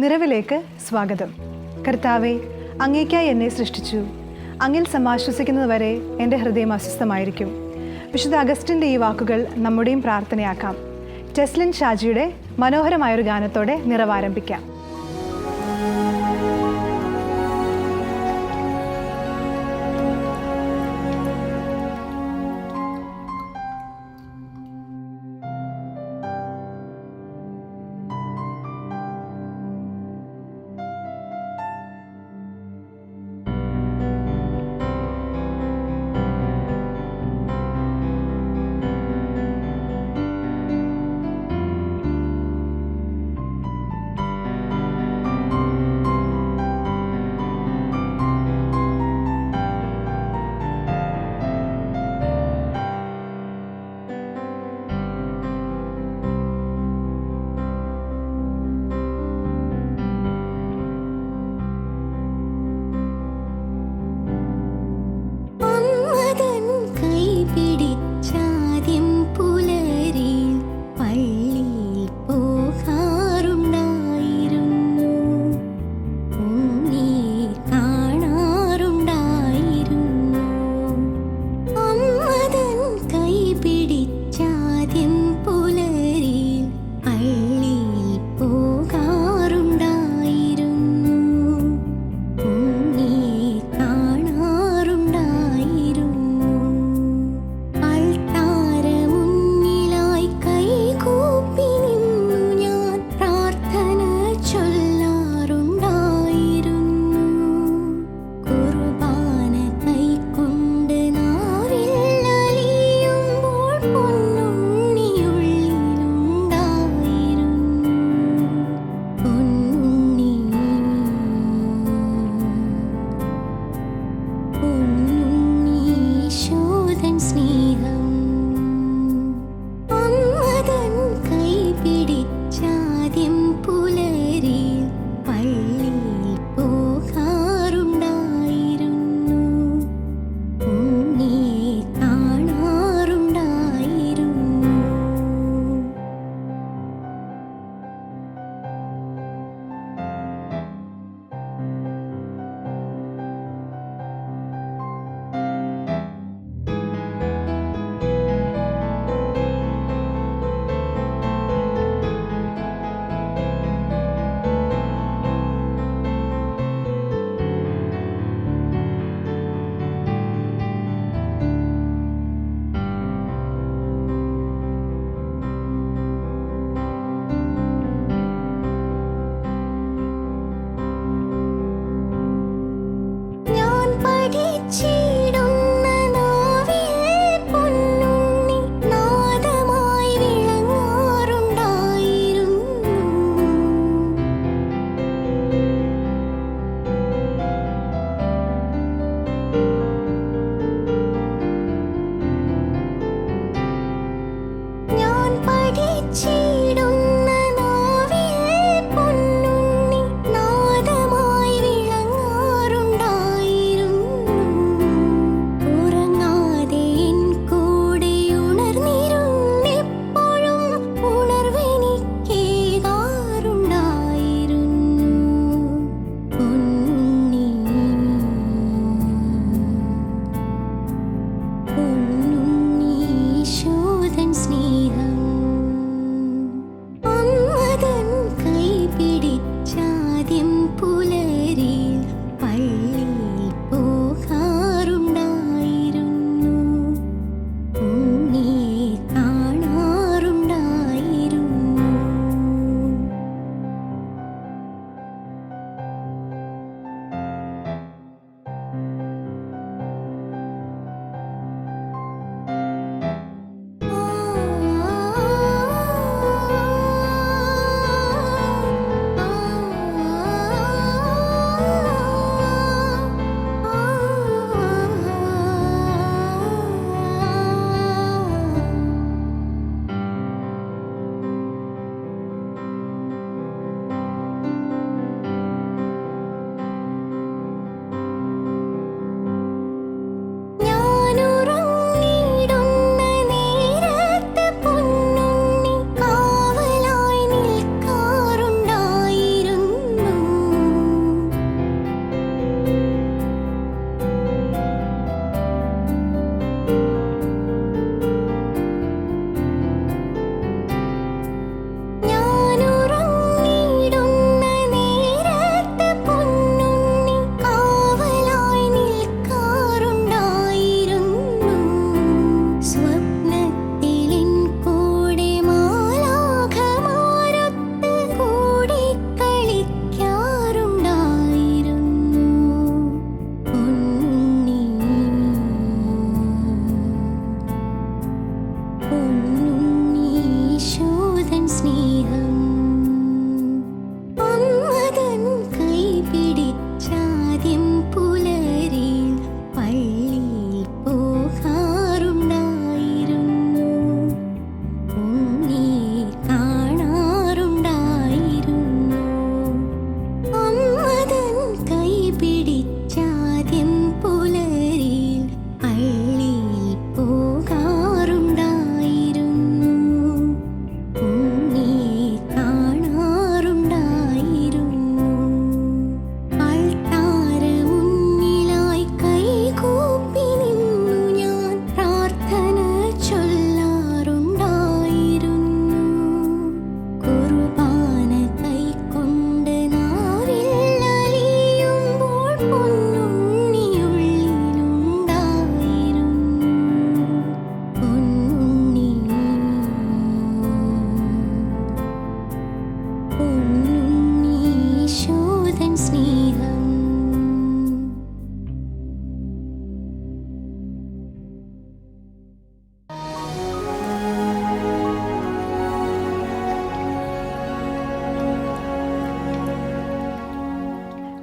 നിറവിലേക്ക് സ്വാഗതം. കർത്താവെ, അങ്ങേക്കായി എന്നെ സൃഷ്ടിച്ചു. അങ്ങിൽ സമാശ്വസിക്കുന്നതുവരെ എൻ്റെ ഹൃദയം അസ്വസ്ഥമായിരിക്കും. വിശുദ്ധ അഗസ്റ്റിൻ്റെ ഈ വാക്കുകൾ നമ്മുടെയും പ്രാർത്ഥനയാക്കാം. ടെസ്ലിൻ ഷാജിയുടെ മനോഹരമായൊരു ഗാനത്തോടെ നിറവാരംഭിക്കാം.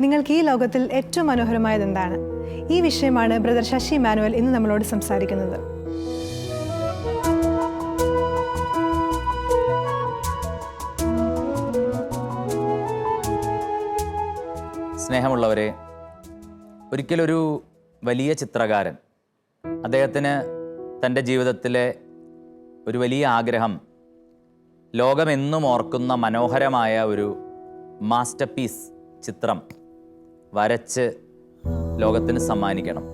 നിങ്ങൾക്ക് ഈ ലോകത്തിൽ ഏറ്റവും മനോഹരമായത് എന്താണ്? ഈ വിഷയമാണ് ബ്രദർ ശശി ഇമ്മാനുവൽ ഇന്ന് നമ്മളോട് സംസാരിക്കുന്നത്. സ്നേഹമുള്ളവരെ, ഒരിക്കലൊരു വലിയ ചിത്രകാരൻ, അദ്ദേഹത്തിന് തൻ്റെ ജീവിതത്തിലെ ഒരു വലിയ ആഗ്രഹം ലോകമെന്നും ഓർക്കുന്ന മനോഹരമായ ഒരു മാസ്റ്റർ പീസ് ചിത്രം വരച്ച് ലോകത്തിന് സമ്മാനിക്കണം.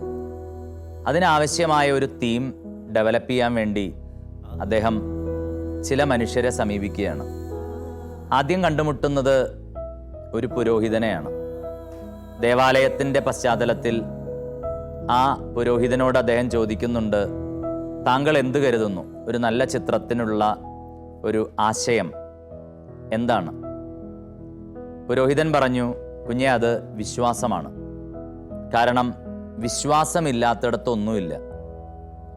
അതിനാവശ്യമായ ഒരു തീം ഡെവലപ്പ് ചെയ്യാൻ വേണ്ടി അദ്ദേഹം ചില മനുഷ്യരെ സമീപിക്കുകയാണ്. ആദ്യം കണ്ടുമുട്ടുന്നത് ഒരു പുരോഹിതനെയാണ്. ദേവാലയത്തിൻ്റെ പശ്ചാത്തലത്തിൽ ആ പുരോഹിതനോട് അദ്ദേഹം ചോദിക്കുന്നുണ്ട്, താങ്കൾ എന്ത് കരുതുന്നു? ഒരു നല്ല ചിത്രത്തിനുള്ള ഒരു ആശയം എന്താണ്? പുരോഹിതൻ പറഞ്ഞു, കുഞ്ഞെ, അത് വിശ്വാസമാണ്. കാരണം വിശ്വാസമില്ലാത്തിടത്തൊന്നുമില്ല.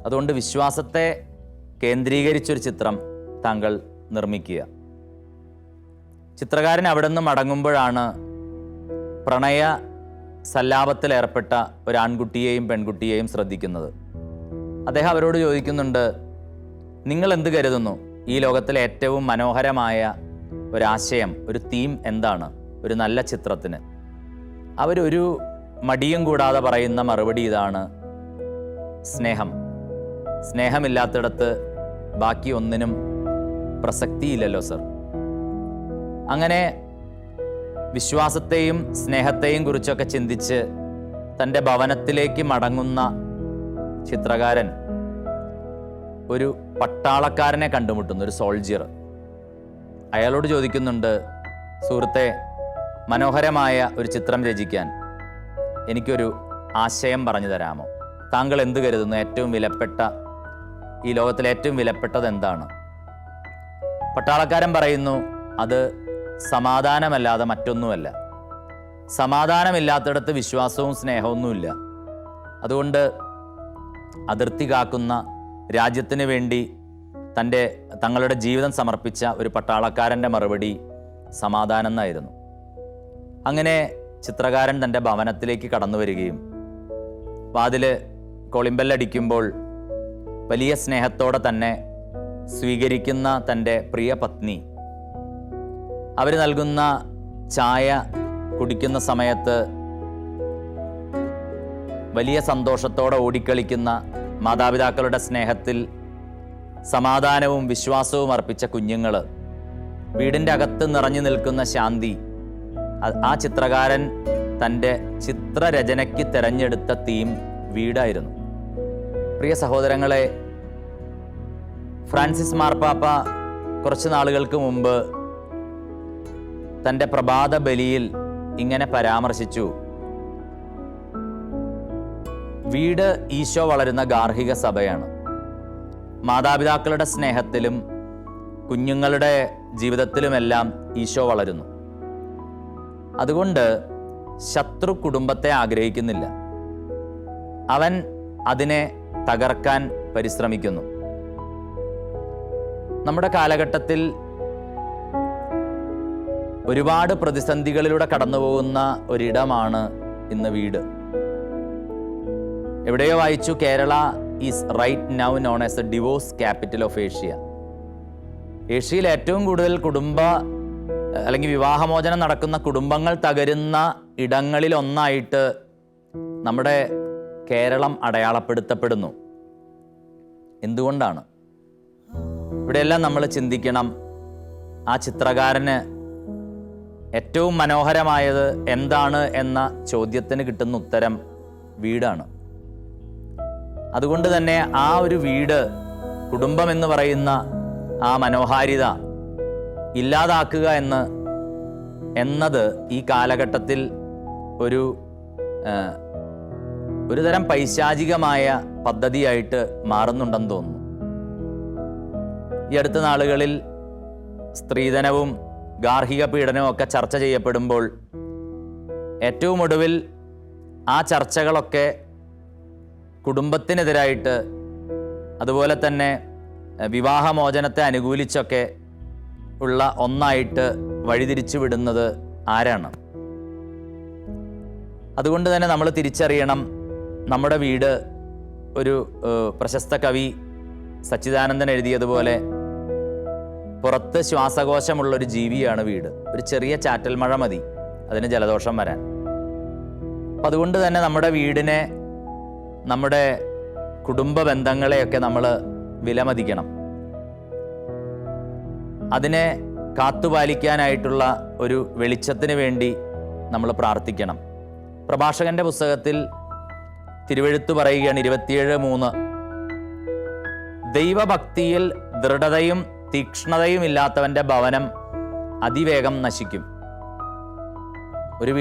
അതുകൊണ്ട് വിശ്വാസത്തെ കേന്ദ്രീകരിച്ചൊരു ചിത്രം താങ്കൾ നിർമ്മിക്കുക. ചിത്രകാരൻ അവിടെ നിന്ന് മടങ്ങുമ്പോഴാണ് പ്രണയ സല്ലാപത്തിലേർപ്പെട്ട ഒരു ആൺകുട്ടിയെയും പെൺകുട്ടിയെയും ശ്രദ്ധിക്കുന്നത്. അദ്ദേഹം അവരോട് ചോദിക്കുന്നുണ്ട്, നിങ്ങൾ എന്ത് കരുതുന്നു? ഈ ലോകത്തിലെ ഏറ്റവും മനോഹരമായ ഒരാശയം, ഒരു തീം എന്താണ് ഒരു നല്ല ചിത്രത്തിന്? അവരൊരു മടിയും കൂടാതെ പറയുന്ന മറുപടി ഇതാണ്: സ്നേഹം. സ്നേഹമില്ലാത്തിടത്ത് ബാക്കി ഒന്നിനും പ്രസക്തിയില്ലല്ലോ സർ. അങ്ങനെ വിശ്വാസത്തെയും സ്നേഹത്തെയും കുറിച്ചൊക്കെ ചിന്തിച്ച് തൻ്റെ ഭവനത്തിലേക്ക് മടങ്ങുന്ന ചിത്രകാരൻ ഒരു പട്ടാളക്കാരനെ കണ്ടുമുട്ടുന്നു, ഒരു സോൾജിയർ. അയാളോട് ചോദിക്കുന്നുണ്ട്, സുഹൃത്തെ, മനോഹരമായ ഒരു ചിത്രം രചിക്കാൻ എനിക്കൊരു ആശയം പറഞ്ഞു തരാമോ? താങ്കൾ എന്ത് കരുതുന്നു? ഏറ്റവും വിലപ്പെട്ട, ഈ ലോകത്തിലെ ഏറ്റവും വിലപ്പെട്ടത് എന്താണ്? പട്ടാളക്കാരൻ പറയുന്നു, അത് സമാധാനമല്ലാതെ മറ്റൊന്നുമല്ല. സമാധാനമില്ലാത്തിടത്ത് വിശ്വാസവും സ്നേഹമൊന്നുമില്ല. അതുകൊണ്ട് അതിർത്തി കാക്കുന്ന, രാജ്യത്തിന് വേണ്ടി തങ്ങളുടെ ജീവിതം സമർപ്പിച്ച ഒരു പട്ടാളക്കാരൻ്റെ മറുപടി സമാധാനം എന്നായിരുന്നു. അങ്ങനെ ചിത്രകാരൻ തൻ്റെ ഭവനത്തിലേക്ക് കടന്നു വരികയും വാതില് കോളിംബെല്ലടിക്കുമ്പോൾ വലിയ സ്നേഹത്തോടെ തന്നെ സ്വീകരിക്കുന്ന തൻ്റെ പ്രിയ പത്നി, അവർ നൽകുന്ന ചായ കുടിക്കുന്ന സമയത്ത് വലിയ സന്തോഷത്തോടെ ഓടിക്കളിക്കുന്ന, മാതാപിതാക്കളുടെ സ്നേഹത്തിൽ സമാധാനവും വിശ്വാസവും അർപ്പിച്ച കുഞ്ഞുങ്ങൾ, വീടിൻ്റെ അകത്ത് നിറഞ്ഞു നിൽക്കുന്ന ശാന്തി, ആ ചിത്രകാരൻ തൻ്റെ ചിത്രരചനയ്ക്ക് തിരഞ്ഞെടുത്ത തീം വീടായിരുന്നു. പ്രിയ സഹോദരങ്ങളെ, ഫ്രാൻസിസ് മാർപ്പാപ്പ കുറച്ച് നാളുകൾക്ക് മുമ്പ് തൻ്റെ പ്രഭാത ബലിയിൽ ഇങ്ങനെ പരാമർശിച്ചു: വീട് ഈശോ വളരുന്ന ഗാർഹിക സഭയാണ്. മാതാപിതാക്കളുടെ സ്നേഹത്തിലും കുഞ്ഞുങ്ങളുടെ ജീവിതത്തിലുമെല്ലാം ഈശോ വളരുന്നു. അതുകൊണ്ട് ശത്രു കുടുംബത്തെ ആഗ്രഹിക്കുന്നില്ല. അവൻ അതിനെ തകർക്കാൻ പരിശ്രമിക്കുന്നു. നമ്മുടെ കാലഘട്ടത്തിൽ ഒരുപാട് പ്രതിസന്ധികളിലൂടെ കടന്നുപോകുന്ന ഒരിടമാണ് ഇന്ന് വീട്. എവിടെയോ വായിച്ചു, Kerala is right now known as a divorce capital of Asia. ഏഷ്യയിൽ ഏറ്റവും കൂടുതൽ അല്ലെങ്കിൽ വിവാഹമോചനം നടക്കുന്ന കുടുംബങ്ങൾ തകരുന്ന ഇടങ്ങളിൽ ഒന്നായിട്ട് നമ്മുടെ കേരളം അടയാളപ്പെടുത്തപ്പെടുന്നു. എന്തുകൊണ്ടാണ്? ഇവിടെയെല്ലാം നമ്മൾ ചിന്തിക്കണം, ആ ചിത്രകാരന് ഏറ്റവും മനോഹരമായത് എന്താണ് എന്ന ചോദ്യത്തിന് കിട്ടുന്ന ഉത്തരം വീടാണ്. അതുകൊണ്ട് തന്നെ ആ ഒരു വീട്, കുടുംബം എന്ന് പറയുന്ന ആ മനോഹാരിത ഇല്ലാതാക്കുക എന്നത് ഈ കാലഘട്ടത്തിൽ ഒരു തരം പൈശാചികമായ പദ്ധതിയായിട്ട് മാറുന്നുണ്ടെന്ന് തോന്നുന്നു. ഈ അടുത്ത നാളുകളിൽ സ്ത്രീധനവും ഗാർഹിക പീഡനവും ഒക്കെ ചർച്ച ചെയ്യപ്പെടുമ്പോൾ ഏറ്റവും ഒടുവിൽ ആ ചർച്ചകളൊക്കെ കുടുംബത്തിനെതിരായിട്ട്, അതുപോലെ തന്നെ വിവാഹമോചനത്തെ അനുകൂലിച്ചൊക്കെ ഉള്ള ഒന്നായിട്ട് വഴിതിരിച്ചു വിടുന്നത് ആരാണ്? അതുകൊണ്ട് തന്നെ നമ്മൾ തിരിച്ചറിയണം, നമ്മുടെ വീട് ഒരു പ്രശസ്ത കവി സച്ചിദാനന്ദൻ എഴുതിയതുപോലെ പുറത്ത് ശ്വാസകോശമുള്ളൊരു ജീവിയാണ് വീട്. ഒരു ചെറിയ ചാറ്റൽ മഴ മതി അതിന് ജലദോഷം വരാൻ. അപ്പം അതുകൊണ്ട് തന്നെ നമ്മുടെ വീടിനെ, നമ്മുടെ കുടുംബ ബന്ധങ്ങളെയൊക്കെ നമ്മൾ വിലമതിക്കണം. അതിനെ കാത്തുപാലിക്കാനായിട്ടുള്ള ഒരു വെളിച്ചത്തിന് വേണ്ടി നമ്മൾ പ്രാർത്ഥിക്കണം. പ്രഭാഷകന്റെ പുസ്തകത്തിൽ തിരുവെഴുത്ത് പറയുകയാണ് 27:3, ദൈവഭക്തിയിൽ ദൃഢതയും തീക്ഷ്ണതയും ഇല്ലാത്തവന്റെ ഭവനം അതിവേഗം നശിക്കും. ഒരു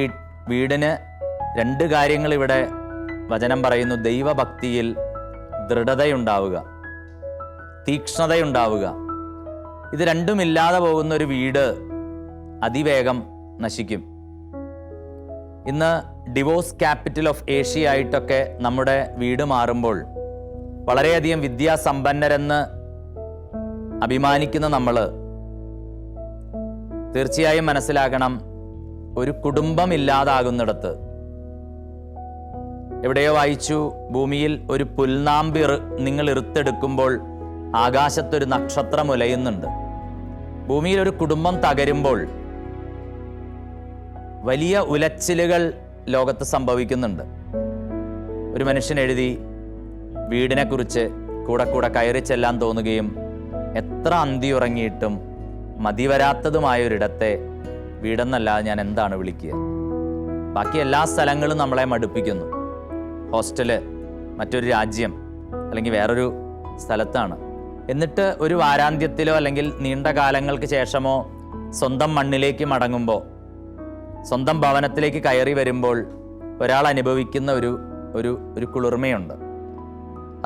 വീടിന് 2 കാര്യങ്ങൾ ഇവിടെ വചനം പറയുന്നു. ദൈവഭക്തിയിൽ ദൃഢതയുണ്ടാവുക, തീക്ഷ്ണതയുണ്ടാവുക. ഇത് രണ്ടുമില്ലാതെ പോകുന്ന ഒരു വീട് അതിവേഗം നശിക്കും. ഇന്ന് ഡിവോഴ്സ് ക്യാപിറ്റൽ ഓഫ് ഏഷ്യ ആയിട്ടൊക്കെ നമ്മുടെ വീട് മാറുമ്പോൾ വളരെയധികം വിദ്യാസമ്പന്നരെന്ന് അഭിമാനിക്കുന്ന നമ്മൾ തീർച്ചയായും മനസ്സിലാക്കണം, ഒരു കുടുംബം ഇല്ലാതാകുന്നിടത്ത്. എവിടെയോ വായിച്ചു, ഭൂമിയിൽ ഒരു പുൽനാമ്പ് നിങ്ങൾ ഇറുത്തെടുക്കുമ്പോൾ ആകാശത്തൊരു നക്ഷത്രം ഉലയുന്നുണ്ട്. ഭൂമിയിൽ ഒരു കുടുംബം തകരുമ്പോൾ വലിയ ഉലച്ചിലുകൾ ലോകത്ത് സംഭവിക്കുന്നുണ്ട്. ഒരു മനുഷ്യൻ എഴുതി, വീടിനെ കുറിച്ച് കൂടെ കൂടെ കയറി ചെല്ലാൻ തോന്നുകയും എത്ര അന്തി ഉറങ്ങിയിട്ടും മതിവരാത്തതുമായൊരിടത്തെ വീടെന്നല്ലാതെ ഞാൻ എന്താണ് വിളിക്കുക. ബാക്കി എല്ലാ സ്ഥലങ്ങളും നമ്മളെ മടുപ്പിക്കുന്നു. ഹോസ്റ്റല് മറ്റൊരു രാജ്യം അല്ലെങ്കിൽ വേറൊരു സ്ഥലത്താണ്. എന്നിട്ട് ഒരു വാരാന്ത്യത്തിലോ അല്ലെങ്കിൽ നീണ്ട കാലങ്ങൾക്ക് ശേഷമോ സ്വന്തം മണ്ണിലേക്ക് മടങ്ങുമ്പോൾ, സ്വന്തം ഭവനത്തിലേക്ക് കയറി വരുമ്പോൾ ഒരാൾ അനുഭവിക്കുന്ന ഒരു കുളിർമയുണ്ട്.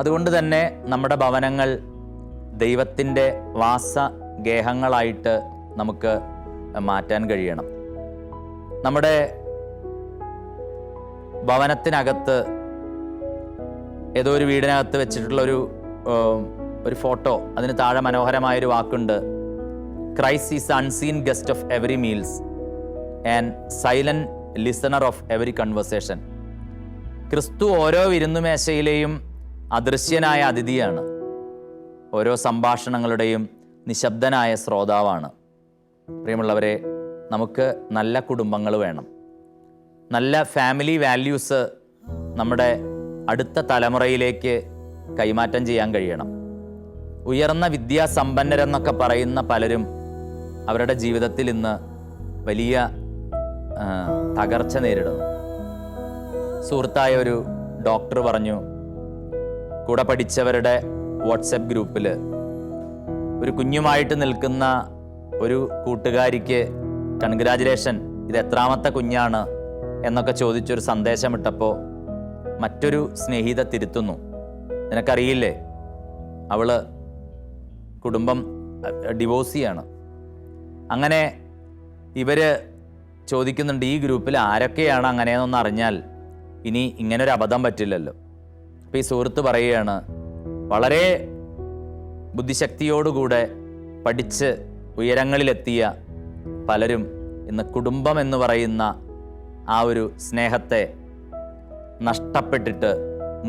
അതുകൊണ്ട് തന്നെ നമ്മുടെ ഭവനങ്ങൾ ദൈവത്തിൻ്റെ വാസഗേഹങ്ങളായിട്ട് നമുക്ക് മാറ്റാൻ കഴിയണം. നമ്മുടെ ഭവനത്തിനകത്ത് ഏതോ ഒരു വീടിനകത്ത് വെച്ചിട്ടുള്ള ഒരു ഫോട്ടോ, അതിന് താഴെ മനോഹരമായൊരു വാക്കുണ്ട്, Christ is unseen guest of every meals and silent listener of every conversation. ക്രിസ്തു ഓരോ വിരുന്നുമേശയിലെയും അദൃശ്യനായ അതിഥിയാണ്, ഓരോ സംഭാഷണങ്ങളുടെയും നിശബ്ദനായ ശ്രോതാവാണ്. പ്രിയമുള്ളവരെ, നമുക്ക് നല്ല കുടുംബങ്ങൾ വേണം. നല്ല ഫാമിലി വാല്യൂസ് നമ്മുടെ അടുത്ത തലമുറയിലേക്ക് കൈമാറ്റം ചെയ്യാൻ കഴിയണം. ഉയർന്ന വിദ്യാസമ്പന്നരെന്നൊക്കെ പറയുന്ന പലരും അവരുടെ ജീവിതത്തിൽ ഇന്ന് വലിയ തകർച്ച നേരിടുന്നു. സുഹൃത്തായ ഒരു ഡോക്ടർ പറഞ്ഞു, കൂടെ പഠിച്ചവരുടെ വാട്സപ്പ് ഗ്രൂപ്പിൽ ഒരു കുഞ്ഞുമായിട്ട് നിൽക്കുന്ന ഒരു കൂട്ടുകാരിക്ക് കൺഗ്രാജുലേഷൻ, ഇത് എത്രാമത്തെ കുഞ്ഞാണ് എന്നൊക്കെ ചോദിച്ചൊരു സന്ദേശം ഇട്ടപ്പോൾ മറ്റൊരു സ്നേഹിത തിരുത്തുന്നു, നിനക്കറിയില്ലേ അവള് കുടുംബം ഡിവോഴ്സിയാണ്. അങ്ങനെ ഇവര് ചോദിക്കുന്നുണ്ട്, ഈ ഗ്രൂപ്പിൽ ആരൊക്കെയാണ് അങ്ങനെയെന്നൊന്ന് അറിഞ്ഞാൽ ഇനി ഇങ്ങനൊരു അബദ്ധം പറ്റില്ലല്ലോ. അപ്പോൾ ഈ സുഹൃത്ത് പറയുകയാണ്, വളരെ ബുദ്ധിശക്തിയോടുകൂടെ പഠിച്ച് ഉയരങ്ങളിലെത്തിയ പലരും ഇന്ന് കുടുംബം എന്ന് പറയുന്ന ആ ഒരു സ്നേഹത്തെ നഷ്ടപ്പെട്ടിട്ട്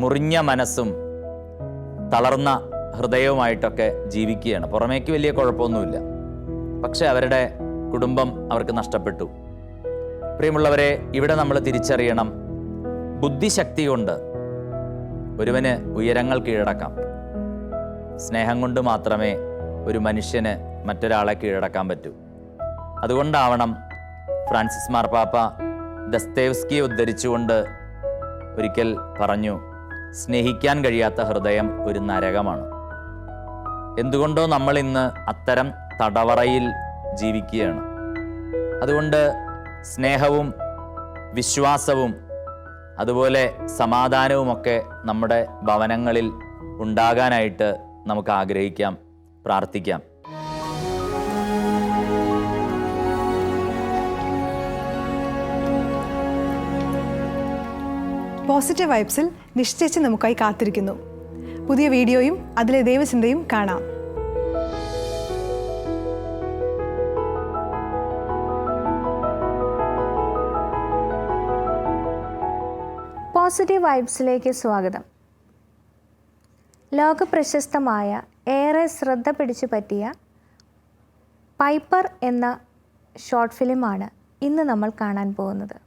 മുറിഞ്ഞ മനസ്സും തളർന്ന ഹൃദയവുമായിട്ടൊക്കെ ജീവിക്കുകയാണ്. പുറമേക്ക് വലിയ കുഴപ്പമൊന്നുമില്ല, പക്ഷെ അവരുടെ കുടുംബം അവർക്ക് നഷ്ടപ്പെട്ടു. പ്രിയമുള്ളവരെ, ഇവിടെ നമ്മൾ തിരിച്ചറിയണം, ബുദ്ധിശക്തി കൊണ്ട് ഒരുവന് ഉയരങ്ങൾ കീഴടക്കാം. സ്നേഹം കൊണ്ട് മാത്രമേ ഒരു മനുഷ്യന് മറ്റൊരാളെ കീഴടക്കാൻ പറ്റൂ. അതുകൊണ്ടാവണം ഫ്രാൻസിസ് മാർപ്പാപ്പ ദസ്തേവ്സ്കിയെ ഉദ്ധരിച്ചുകൊണ്ട് ഒരിക്കൽ പറഞ്ഞു, സ്നേഹിക്കാൻ കഴിയാത്ത ഹൃദയം ഒരു നരകമാണ്. എന്തുകൊണ്ടോ നമ്മൾ ഇന്ന് അത്തരം തടവറയിൽ ജീവിക്കുകയാണ്. അതുകൊണ്ട് സ്നേഹവും വിശ്വാസവും അതുപോലെ സമാധാനവുമൊക്കെ നമ്മുടെ ഭവനങ്ങളിൽ ഉണ്ടാകാനായിട്ട് നമുക്ക് ആഗ്രഹിക്കാം, പ്രാർത്ഥിക്കാം. പോസിറ്റീവ് വൈബ്സിൽ നിശ്ചയിച്ച് നമുക്കായി കാത്തിരിക്കുന്നു. പുതിയ വീഡിയോയും അതിലെ ദൈവചിന്തയും കാണാം. പോസിറ്റീവ് വൈബ്സിലേക്ക് സ്വാഗതം. ലോകപ്രശസ്തമായ ഏറെ ശ്രദ്ധ പിടിച്ചു പറ്റിയ പൈപ്പർ എന്ന ഷോർട്ട് ഫിലിമാണ് ഇന്ന് നമ്മൾ കാണാൻ പോകുന്നത്.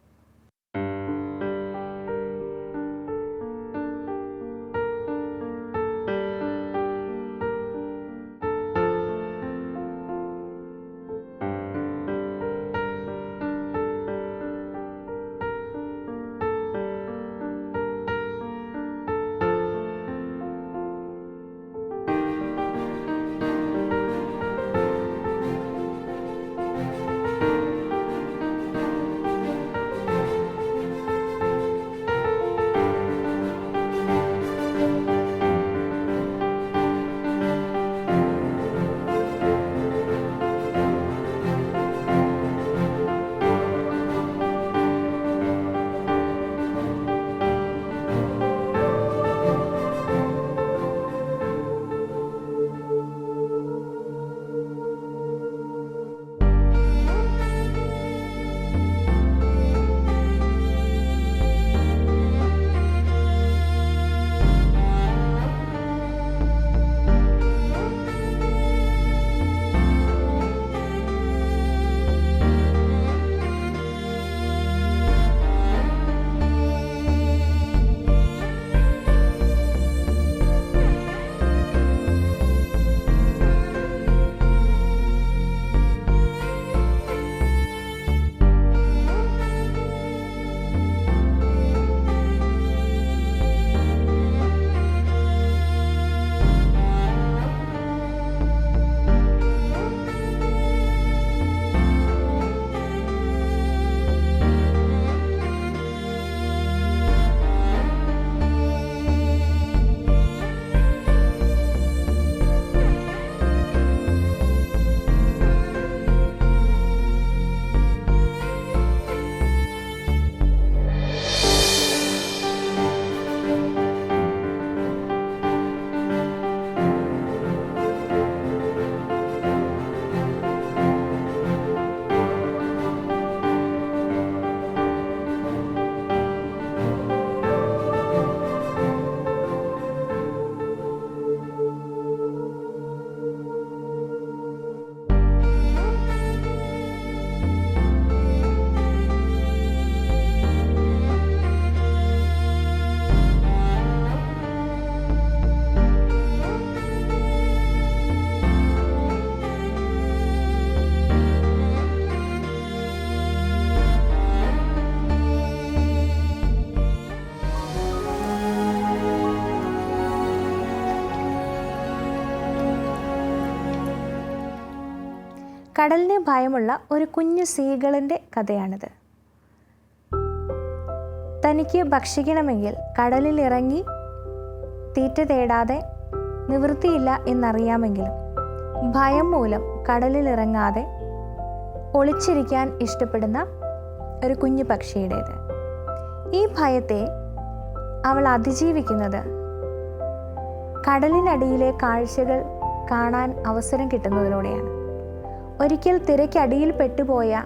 കടലിനെ ഭയമുള്ള ഒരു കുഞ്ഞു സീഗളിൻ്റെ കഥയാണിത്. തനിക്ക് ഭക്ഷിക്കണമെങ്കിൽ കടലിൽ ഇറങ്ങി തീറ്റ തേടാതെ നിവൃത്തിയില്ല എന്നറിയാമെങ്കിലും ഭയം മൂലം കടലിൽ ഇറങ്ങാതെ ഒളിച്ചിരിക്കാൻ ഇഷ്ടപ്പെടുന്ന ഒരു കുഞ്ഞു പക്ഷിയുടേത്. ഈ ഭയത്തെ അവൾ അതിജീവിക്കുന്നത് കടലിനടിയിലെ കാഴ്ചകൾ കാണാൻ അവസരം കിട്ടുന്നതിലൂടെയാണ്. ഒരിക്കൽ തിരക്കടിയിൽ പെട്ടുപോയ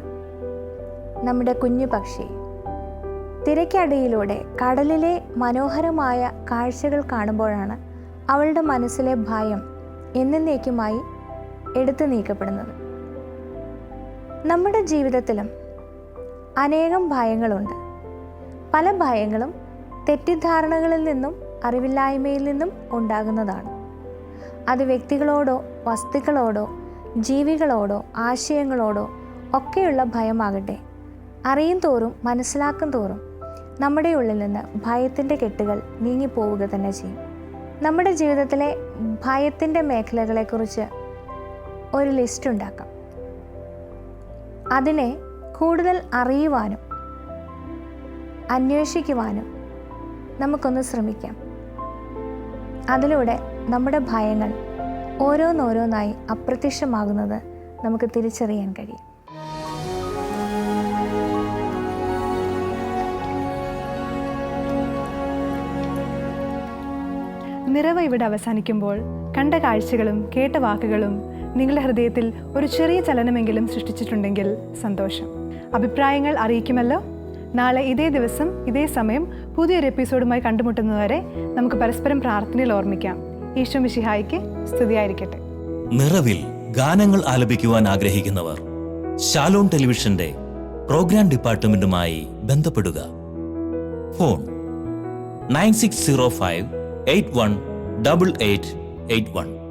നമ്മുടെ കുഞ്ഞു പക്ഷി തിരക്കടിയിലൂടെ കടലിലെ മനോഹരമായ കാഴ്ചകൾ കാണുമ്പോഴാണ് അവളുടെ മനസ്സിലെ ഭയം എന്നേക്കുമായി എടുത്തു നീക്കപ്പെടുന്നത്. നമ്മുടെ ജീവിതത്തിലും അനേകം ഭയങ്ങളുണ്ട്. പല ഭയങ്ങളും തെറ്റിദ്ധാരണകളിൽ നിന്നും അറിവില്ലായ്മയിൽ നിന്നും ഉണ്ടാകുന്നതാണ്. അത് വ്യക്തികളോടോ വസ്തുക്കളോടോ ജീവികളോടോ ആശയങ്ങളോടോ ഒക്കെയുള്ള ഭയമാകട്ടെ, അറിയും തോറും മനസ്സിലാക്കും തോറും നമ്മുടെ ഉള്ളിൽ നിന്ന് ഭയത്തിൻ്റെ കെട്ടുകൾ നീങ്ങിപ്പോവുക തന്നെ ചെയ്യും. നമ്മുടെ ജീവിതത്തിലെ ഭയത്തിൻ്റെ മേഖലകളെക്കുറിച്ച് ഒരു ലിസ്റ്റ് ഉണ്ടാക്കാം. അതിനെ കൂടുതൽ അറിയുവാനും അന്വേഷിക്കുവാനും നമുക്കൊന്ന് ശ്രമിക്കാം. അതിലൂടെ നമ്മുടെ ഭയങ്ങൾ ഓരോന്നോരോന്നായി അപ്രത്യക്ഷമാകുന്നത് നമുക്ക് തിരിച്ചറിയാൻ കഴിയും. നിറവ് ഇവിടെ അവസാനിക്കുമ്പോൾ കണ്ട കാഴ്ചകളും കേട്ട വാക്കുകളും നിങ്ങളുടെ ഹൃദയത്തിൽ ഒരു ചെറിയ ചലനമെങ്കിലും സൃഷ്ടിച്ചിട്ടുണ്ടെങ്കിൽ സന്തോഷം. അഭിപ്രായങ്ങൾ അറിയിക്കുമല്ലോ. നാളെ ഇതേ ദിവസം ഇതേ സമയം പുതിയൊരു എപ്പിസോഡുമായി കണ്ടുമുട്ടുന്നതുവരെ നമുക്ക് പരസ്പരം പ്രാർത്ഥനയിൽ ഓർമ്മിക്കാം. ഈശോ മിശിഹായിക്ക് സ്തുതിയായിരിക്കട്ടെ. നിറവിൽ ഗാനങ്ങൾ ആലപിക്കുവാൻ ആഗ്രഹിക്കുന്നവർ ഷാലോം ടെലിവിഷന്റെ പ്രോഗ്രാം ഡിപ്പാർട്ട്മെന്റുമായി ബന്ധപ്പെടുക. ഫോൺ 9605 818881.